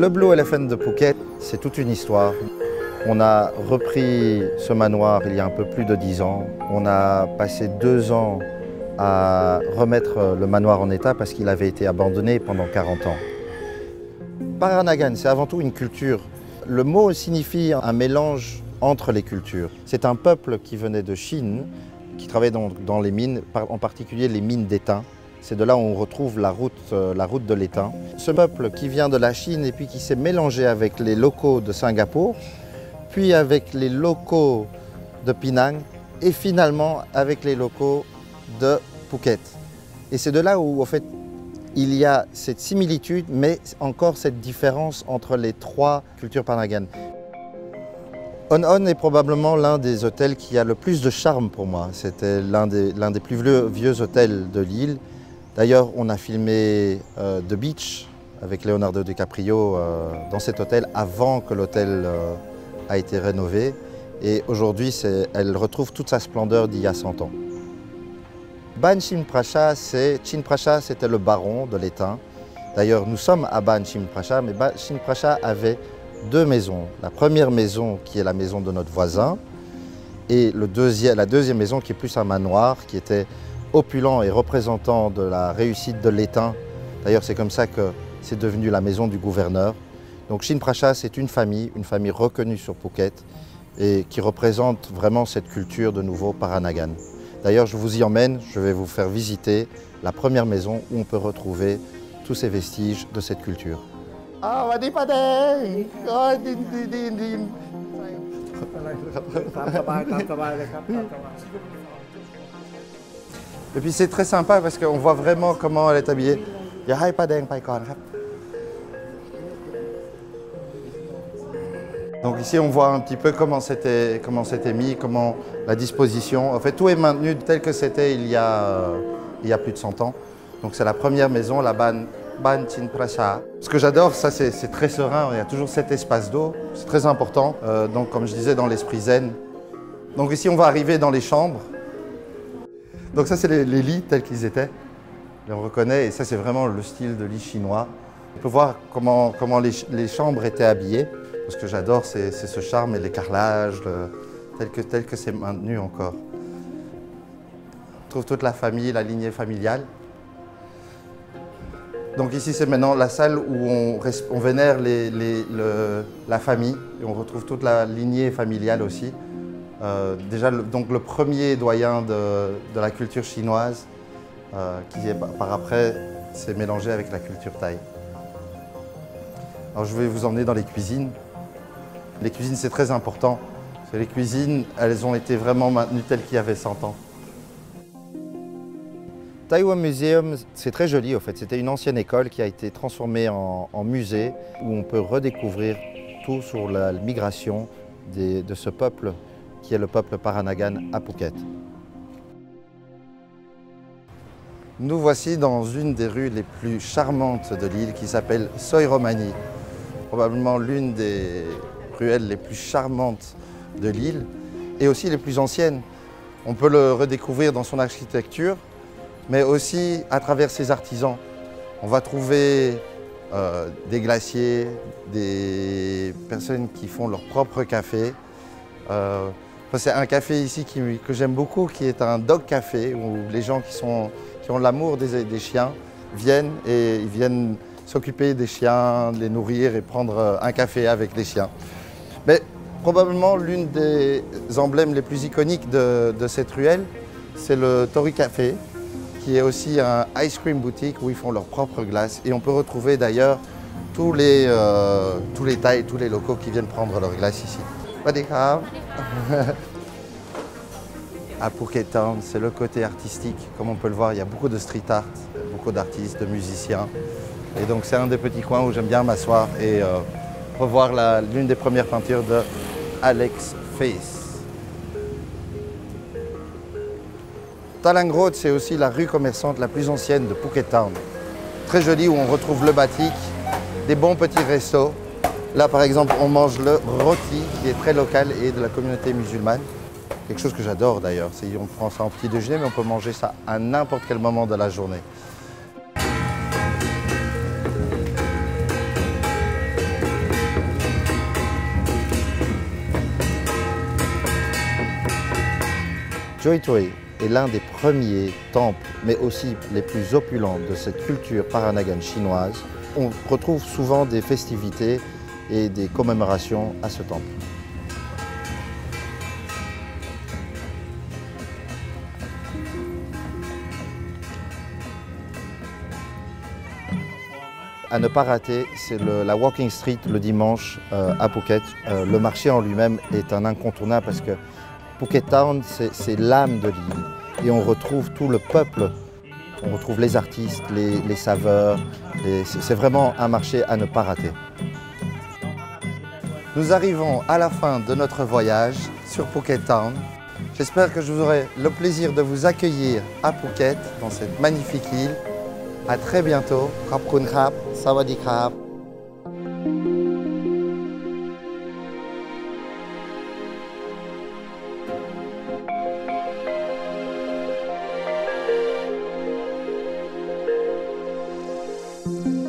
Le Blue Elephant de Phuket, c'est toute une histoire. On a repris ce manoir il y a un peu plus de 10 ans. On a passé 2 ans à remettre le manoir en état parce qu'il avait été abandonné pendant 40 ans. Paranagan, c'est avant tout une culture. Le mot signifie un mélange entre les cultures. C'est un peuple qui venait de Chine, qui travaillait dans les mines, en particulier les mines d'étain. C'est de là où on retrouve la route de l'étain. Ce peuple qui vient de la Chine et puis qui s'est mélangé avec les locaux de Singapour, puis avec les locaux de Penang et finalement avec les locaux de Phuket. Et c'est de là où, en fait, il y a cette similitude, mais encore cette différence entre les 3 cultures Paranagan. On On est probablement l'un des hôtels qui a le plus de charme pour moi. C'était l'un des plus vieux hôtels de l'île. D'ailleurs, on a filmé The Beach avec Leonardo DiCaprio dans cet hôtel avant que l'hôtel a été rénové. Et aujourd'hui, elle retrouve toute sa splendeur d'il y a 100 ans. Ban Chim Pracha, Chin Pracha, c'était le baron de l'étain. D'ailleurs, nous sommes à Ban Chim Pracha, mais Ban Chim Pracha avait 2 maisons. La première maison qui est la maison de notre voisin et la deuxième maison qui est plus un manoir, qui était opulent et représentant de la réussite de l'étain. D'ailleurs, c'est comme ça que c'est devenu la maison du gouverneur. Donc Chim Pracha, c'est une famille reconnue sur Phuket et qui représente vraiment cette culture de nouveau Paranagan. D'ailleurs, je vous y emmène, je vais vous faire visiter la première maison où on peut retrouver tous ces vestiges de cette culture. Ah, wadi padeng! Oh, din, din, din, din. Et puis c'est très sympa parce qu'on voit vraiment comment elle est habillée. Yahai padeng pai kon. Donc ici on voit un petit peu comment c'était mis, comment la disposition. En fait, tout est maintenu tel que c'était il y a plus de 100 ans. Donc c'est la première maison, la Ban Chim Pracha. Ce que j'adore, ça c'est très serein, il y a toujours cet espace d'eau, c'est très important. Donc comme je disais, dans l'esprit zen. Donc ici on va arriver dans les chambres. Donc ça c'est les lits tels qu'ils étaient. Et on reconnaît, et ça c'est vraiment le style de lit chinois. On peut voir comment les chambres étaient habillées. Ce que j'adore, c'est ce charme et les carrelages, tel que c'est maintenu encore. On trouve toute la famille, la lignée familiale. Donc ici, c'est maintenant la salle où on vénère la famille et on retrouve toute la lignée familiale aussi. Déjà, donc le premier doyen de la culture chinoise qui, par après, s'est mélangé avec la culture thaï. Alors je vais vous emmener dans les cuisines. Les cuisines, c'est très important. Les cuisines, elles ont été vraiment maintenues telles qu'il y avait 100 ans. Taiwan Museum, c'est très joli en fait. C'était une ancienne école qui a été transformée en musée où on peut redécouvrir tout sur la migration de ce peuple qui est le peuple Paranagan à Phuket. Nous voici dans une des rues les plus charmantes de l'île qui s'appelle Soi Romani. Probablement l'une des ruelles les plus charmantes de l'île et aussi les plus anciennes. On peut le redécouvrir dans son architecture, mais aussi à travers ses artisans. On va trouver des glaciers, des personnes qui font leur propre café. C'est un café ici que j'aime beaucoup, qui est un dog café, où les gens qui ont l'amour des chiens viennent s'occuper des chiens, les nourrir et prendre un café avec les chiens. Mais probablement l'une des emblèmes les plus iconiques de cette ruelle, c'est le Tori Café, qui est aussi un ice cream boutique où ils font leur propre glace. Et on peut retrouver d'ailleurs tous les Thaïs, tous les locaux qui viennent prendre leur glace ici. À Phuket Town, c'est le côté artistique. Comme on peut le voir, il y a beaucoup de street art, beaucoup d'artistes, de musiciens. Et donc c'est un des petits coins où j'aime bien m'asseoir et revoir l'une des premières peintures de Alex Face. Talang Road, c'est aussi la rue commerçante la plus ancienne de Phuket Town. Très jolie, où on retrouve le batik, des bons petits restos. Là par exemple, on mange le roti, qui est très local et de la communauté musulmane. Quelque chose que j'adore d'ailleurs. On prend ça en petit déjeuner, mais on peut manger ça à n'importe quel moment de la journée. Choi Toi est l'un des premiers temples, mais aussi les plus opulents de cette culture Paranagan chinoise. On retrouve souvent des festivités et des commémorations à ce temple. À ne pas rater, c'est la Walking Street le dimanche à Phuket. Le marché en lui-même est un incontournable parce que Phuket Town, c'est l'âme de l'île. Et on retrouve tout le peuple, on retrouve les artistes, les saveurs. C'est vraiment un marché à ne pas rater. Nous arrivons à la fin de notre voyage sur Phuket Town. J'espère que je vous aurai le plaisir de vous accueillir à Phuket, dans cette magnifique île. À très bientôt. Khop khun krap. Sawadee krap. Thank you.